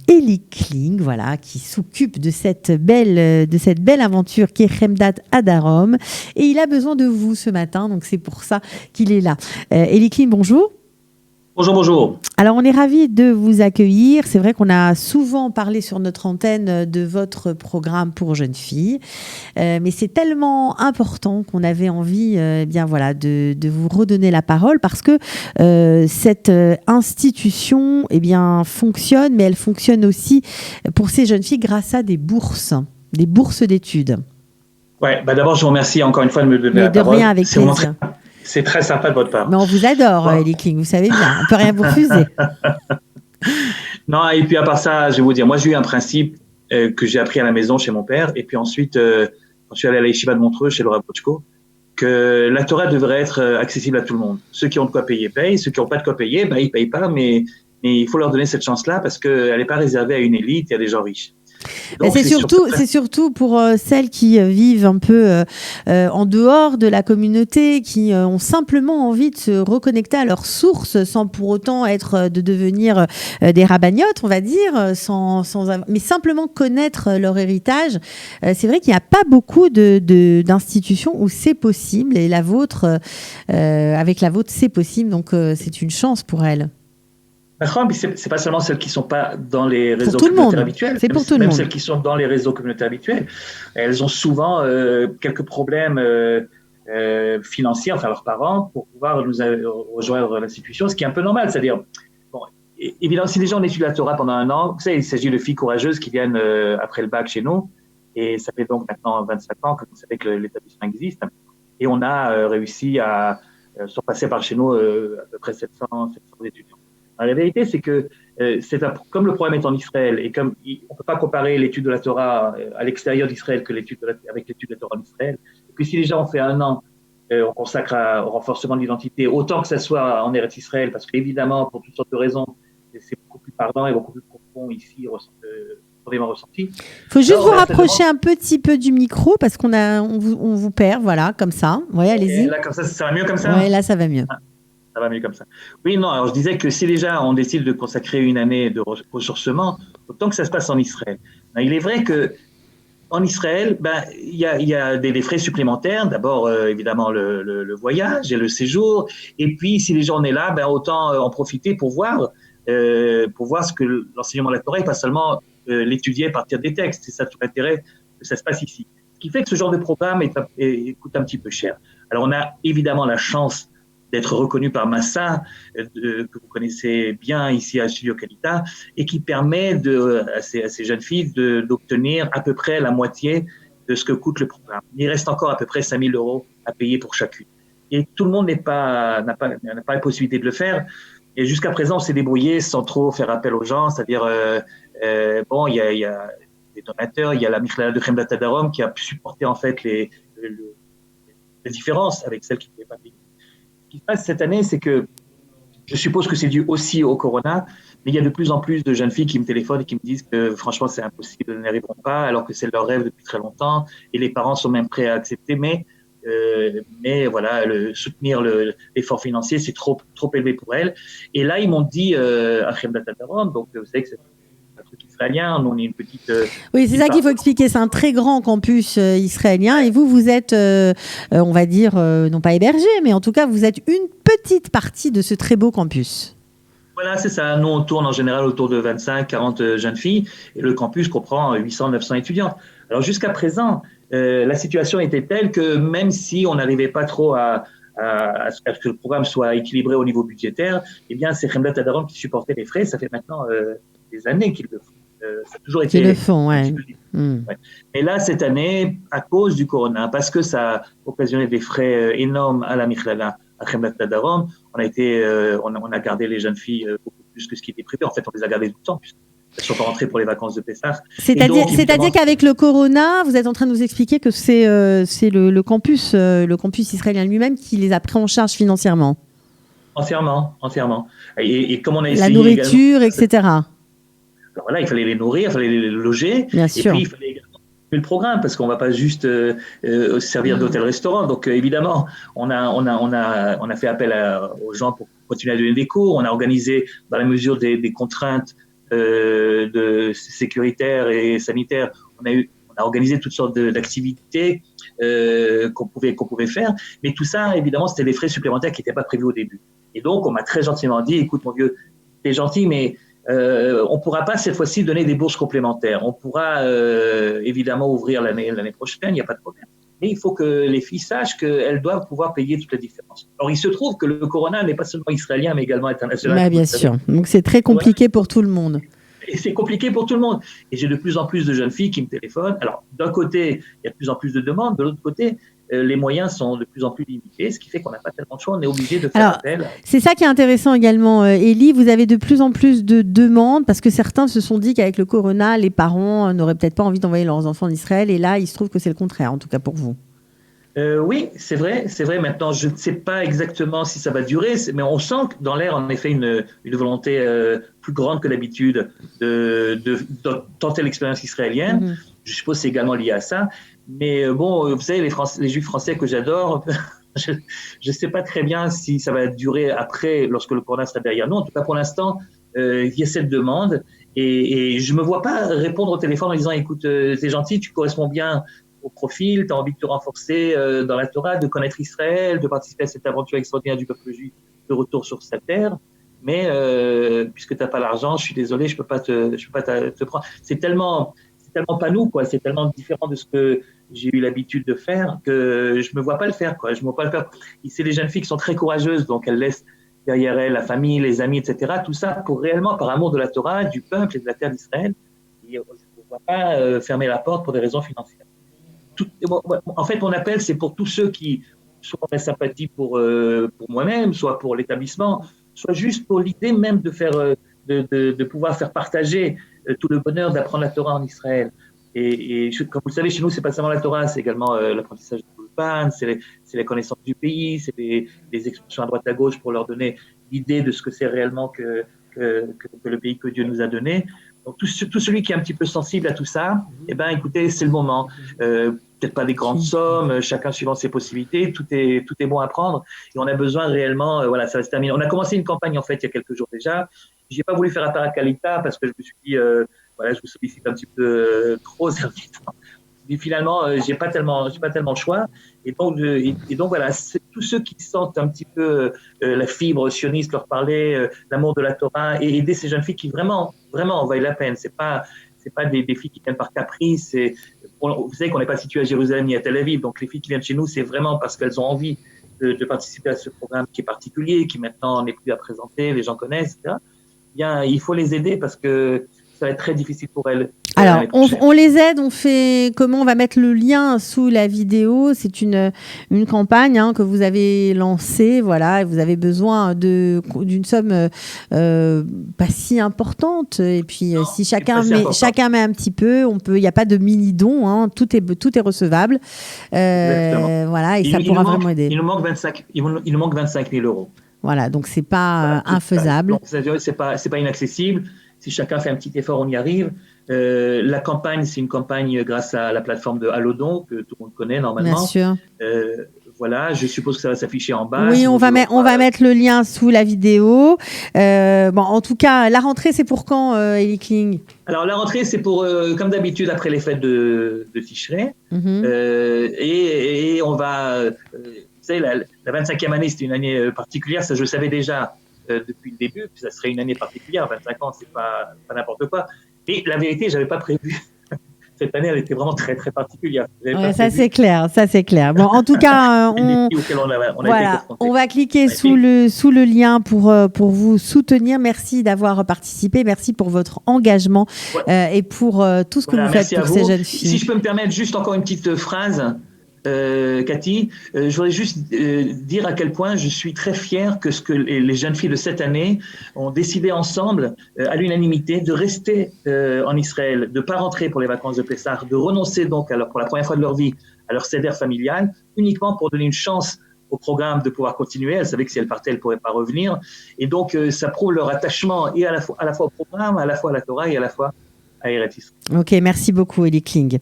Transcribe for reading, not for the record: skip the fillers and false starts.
Eli Kling, voilà, qui s'occupe de cette belle aventure qui est Chemdat Adarom. Et il a besoin de vous ce matin, donc c'est pour ça qu'il est là. Eli Kling, bonjour. Bonjour, bonjour. Alors, on est ravis de vous accueillir. C'est vrai qu'on a souvent parlé sur notre antenne de votre programme pour jeunes filles, mais c'est tellement important qu'on avait envie de vous redonner la parole parce que cette institution fonctionne, mais elle fonctionne aussi pour ces jeunes filles grâce à des bourses d'études. Ouais, d'abord, je vous remercie encore une fois de me donner la parole. De rien, avec plaisir. C'est très sympa de votre part. Mais on vous adore, Eli Kling, vous savez bien. On ne peut rien vous refuser. Non, et puis à part ça, je vais vous dire, moi j'ai eu un principe que j'ai appris à la maison chez mon père, et puis ensuite, quand je suis allé à la Yeshiva de Montreux, chez le Rav Bochko, que la Torah devrait être accessible à tout le monde. Ceux qui ont de quoi payer payent, ceux qui n'ont pas de quoi payer, ils ne payent pas, mais il faut leur donner cette chance-là parce qu'elle n'est pas réservée à une élite et à des gens riches. Donc, c'est surtout pour celles qui vivent un peu en dehors de la communauté, qui ont simplement envie de se reconnecter à leurs sources sans pour autant de devenir des rabbagnottes, on va dire, mais simplement connaître leur héritage. C'est vrai qu'il n'y a pas beaucoup d'institutions où c'est possible, et la vôtre, avec la vôtre, c'est possible, donc c'est une chance pour elles. C'est pas seulement celles qui ne sont pas dans les réseaux communautaires habituels, c'est pour tout le monde. Même celles qui sont dans les réseaux communautaires habituels, elles ont souvent quelques problèmes financiers, enfin leurs parents, pour pouvoir nous rejoindre l'institution, ce qui est un peu normal. C'est-à-dire, évidemment, si les gens ont étudié la Torah pendant un an, vous savez, il s'agit de filles courageuses qui viennent après le bac chez nous, et ça fait donc maintenant 25 ans que vous savez que l'établissement existe, et on a réussi à surpasser par chez nous à peu près 700 étudiants. La vérité, c'est que comme le problème est en Israël et comme on ne peut pas comparer l'étude de la Torah à l'extérieur d'Israël avec l'étude de la Torah en Israël, et puis si les gens ont fait un an, on consacre au renforcement de l'identité, autant que ça soit en Eretz Israël, parce qu'évidemment, pour toutes sortes de raisons, c'est beaucoup plus parlant et beaucoup plus profond ici, profondément ressenti. Il faut juste vous rapprocher un petit peu du micro parce qu'on vous perd, voilà, comme ça. Oui, allez-y. Là, comme ça va mieux comme ça ? Oui, là, ça va mieux. Ça va mieux comme ça. Oui, non, alors je disais que si déjà on décide de consacrer une année de ressourcement, autant que ça se passe en Israël. Il est vrai qu'en Israël, il y a des frais supplémentaires. D'abord, évidemment, le voyage et le séjour. Et puis, si les gens sont là, autant en profiter pour voir ce que l'enseignement de la Torah, et pas seulement l'étudier à partir des textes. C'est ça tout l'intérêt que ça se passe ici. Ce qui fait que ce genre de programme coûte un petit peu cher. Alors, on a évidemment la chance d'être reconnu par Massa, que vous connaissez bien ici à Studio Kalita, et qui permet à ces jeunes filles d'obtenir à peu près la moitié de ce que coûte le programme. Il reste encore à peu près 5 000 € à payer pour chacune. Et tout le monde n'a pas la possibilité de le faire. Et jusqu'à présent, on s'est débrouillé sans trop faire appel aux gens, c'est-à-dire, il y a des donateurs, il y a la Michlala de Chemdat Adarom qui a pu supporter en fait les différences avec celles qui ne pouvaient pas payer. Ce qui se passe cette année, c'est que je suppose que c'est dû aussi au corona, mais il y a de plus en plus de jeunes filles qui me téléphonent et qui me disent que franchement c'est impossible, elles n'y arriveront pas, alors que c'est leur rêve depuis très longtemps, et les parents sont même prêts à accepter, mais voilà, soutenir l'effort financier, c'est trop élevé pour elles. Et là, ils m'ont dit à Chemdat Adarom, donc vous savez que c'est un truc israélien, on est une petite... Oui, c'est ça qu'il faut expliquer, c'est un très grand campus israélien, et vous êtes, on va dire, non pas hébergé, mais en tout cas, vous êtes une petite partie de ce très beau campus. Voilà, c'est ça. Nous, on tourne en général autour de 25-40 jeunes filles, et le campus comprend 800-900 étudiants. Alors, jusqu'à présent, la situation était telle que même si on n'arrivait pas trop à ce que le programme soit équilibré au niveau budgétaire, eh bien, c'est Chemdat Adarom qui supportait les frais. Ça fait maintenant des années qu'ils le font. Ça a toujours été. Qu'ils le font, ouais. Ouais. Mais là, cette année, à cause du corona, parce que ça a occasionné des frais énormes à la Michlala, à Chemdat Adarom, on a gardé les jeunes filles beaucoup plus que ce qui était prévu. En fait, on les a gardées tout le temps, puisqu'elles ne sont pas rentrées pour les vacances de Pessah. C'est-à-dire qu'avec le corona, vous êtes en train de nous expliquer que c'est le campus israélien lui-même qui les a pris en charge financièrement. Entièrement. Et comme on a essayé la nourriture, également, etc. Alors voilà, il fallait les nourrir, il fallait les loger. Bien sûr. Puis il fallait également le programme, parce qu'on ne va pas juste servir d'hôtel-restaurant. Donc évidemment, on a fait appel aux gens pour continuer à donner des cours. On a organisé, dans la mesure des contraintes, sécuritaires et sanitaires, on a organisé toutes sortes d'activités qu'on pouvait faire, mais tout ça, évidemment, c'était des frais supplémentaires qui n'étaient pas prévus au début. Et donc, on m'a très gentiment dit, écoute, mon vieux, t'es gentil, mais on ne pourra pas cette fois-ci donner des bourses complémentaires. On pourra évidemment ouvrir l'année prochaine, il n'y a pas de problème. Mais il faut que les filles sachent qu'elles doivent pouvoir payer toute la différence. Alors, il se trouve que le corona n'est pas seulement israélien, mais également international. Mais bien sûr. Donc, c'est très compliqué pour tout le monde. Et c'est compliqué pour tout le monde. Et j'ai de plus en plus de jeunes filles qui me téléphonent. Alors, d'un côté, il y a de plus en plus de demandes. De l'autre côté, les moyens sont de plus en plus limités, ce qui fait qu'on n'a pas tellement de choix. On est obligé de faire appel. C'est ça qui est intéressant également, Élie. Vous avez de plus en plus de demandes parce que certains se sont dit qu'avec le corona, les parents n'auraient peut-être pas envie d'envoyer leurs enfants en Israël. Et là, il se trouve que c'est le contraire, en tout cas pour vous. Oui, c'est vrai. Maintenant, je ne sais pas exactement si ça va durer, mais on sent que dans l'air, en effet, une volonté plus grande que d'habitude de tenter l'expérience israélienne. Mm-hmm. Je suppose que c'est également lié à ça. Mais bon, vous savez, les Juifs français que j'adore, je ne sais pas très bien si ça va durer après, lorsque le corona sera derrière nous. En tout cas, pour l'instant, il y a cette demande. Et je ne me vois pas répondre au téléphone en disant, écoute, t'es gentil, tu corresponds bien au profil, tu as envie de te renforcer dans la Torah, de connaître Israël, de participer à cette aventure extraordinaire du peuple juif de retour sur sa terre. Mais puisque tu n'as pas l'argent, je suis désolé, je peux pas te prendre. C'est tellement pas nous, quoi. C'est tellement différent de ce que j'ai eu l'habitude de faire que je me vois pas le faire, quoi. Je me vois pas le faire. C'est des jeunes filles qui sont très courageuses, donc elles laissent derrière elles la famille, les amis, etc. Tout ça pour réellement, par amour de la Torah, du peuple et de la terre d'Israël. Et je ne vois pas fermer la porte pour des raisons financières. En fait, mon appel, c'est pour tous ceux qui soit ont la sympathie pour moi-même, soit pour l'établissement, soit juste pour l'idée même de faire, de pouvoir faire partager tout le bonheur d'apprendre la Torah en Israël. Et comme vous le savez, chez nous, c'est pas seulement la Torah, c'est également l'apprentissage de l'Ulpan, c'est la connaissance du pays, c'est des expressions à droite à gauche pour leur donner l'idée de ce que c'est réellement que le pays que Dieu nous a donné. Donc, tout celui qui est un petit peu sensible à tout ça, eh ben, écoutez, c'est le moment. Peut-être pas des grandes sommes, chacun suivant ses possibilités, tout est bon à prendre. Et on a besoin réellement, voilà, ça va se terminer. On a commencé une campagne, en fait, il y a quelques jours déjà. J'ai pas voulu faire appel à Kalita parce que je me suis dit, voilà, je vous sollicite un petit peu trop servitement. Mais finalement, j'ai pas tellement le choix. Et donc voilà, tous ceux qui sentent un petit peu la fibre sioniste, leur parler, l'amour de la Torah et aider ces jeunes filles qui vraiment en valent la peine. C'est pas des filles qui viennent par caprice. Vous savez qu'on n'est pas situé à Jérusalem ni à Tel Aviv, donc les filles qui viennent chez nous, c'est vraiment parce qu'elles ont envie de participer à ce programme qui est particulier, qui maintenant n'est plus à présenter, les gens connaissent, etc. Bien, il faut les aider parce que ça va être très difficile pour elles. Alors, on les aide, on fait comment? On va mettre le lien sous la vidéo. C'est une campagne que vous avez lancée, voilà, et vous avez besoin d'une somme pas si importante. Et puis, non, si chacun met un petit peu, il n'y a pas de mini don, tout est recevable. Voilà, et ça pourra vraiment aider. Il nous manque 25 000 euros. Voilà, donc c'est pas infaisable. Donc, c'est pas inaccessible. Si chacun fait un petit effort, on y arrive. La campagne, c'est une campagne grâce à la plateforme de Allodon, que tout le monde connaît normalement. Bien sûr. Voilà, je suppose que ça va s'afficher en bas. Oui, on va mettre le lien sous la vidéo. En tout cas, la rentrée, c'est pour quand, Élie Kling? Alors, la rentrée, c'est pour, comme d'habitude, après les fêtes de Tishrei. Et on va... vous savez, la 25e année, c'était une année particulière. Ça, je le savais déjà depuis le début. Puis ça serait une année particulière. 25 ans, c'est pas n'importe quoi. Et la vérité, j'avais pas prévu. Cette année, elle était vraiment très, très particulière. Ouais, ça, c'est clair. Bon, en tout cas, on va cliquer sous le lien pour vous soutenir. Merci d'avoir participé. Merci pour votre engagement et pour tout ce que vous faites pour ces jeunes filles. Si je peux me permettre juste encore une petite phrase. Cathy, je voudrais juste dire à quel point je suis très fier que ce que les jeunes filles de cette année ont décidé ensemble, à l'unanimité, de rester en Israël, de ne pas rentrer pour les vacances de Pessah, de renoncer donc pour la première fois de leur vie à leur seder familial, uniquement pour donner une chance au programme de pouvoir continuer. Elles savaient que si elles partaient, elles ne pourraient pas revenir. Et donc, ça prouve leur attachement et à la fois au programme, à la fois à la Torah et à la fois à Eretz Israël. Ok, merci beaucoup, Élie Kling.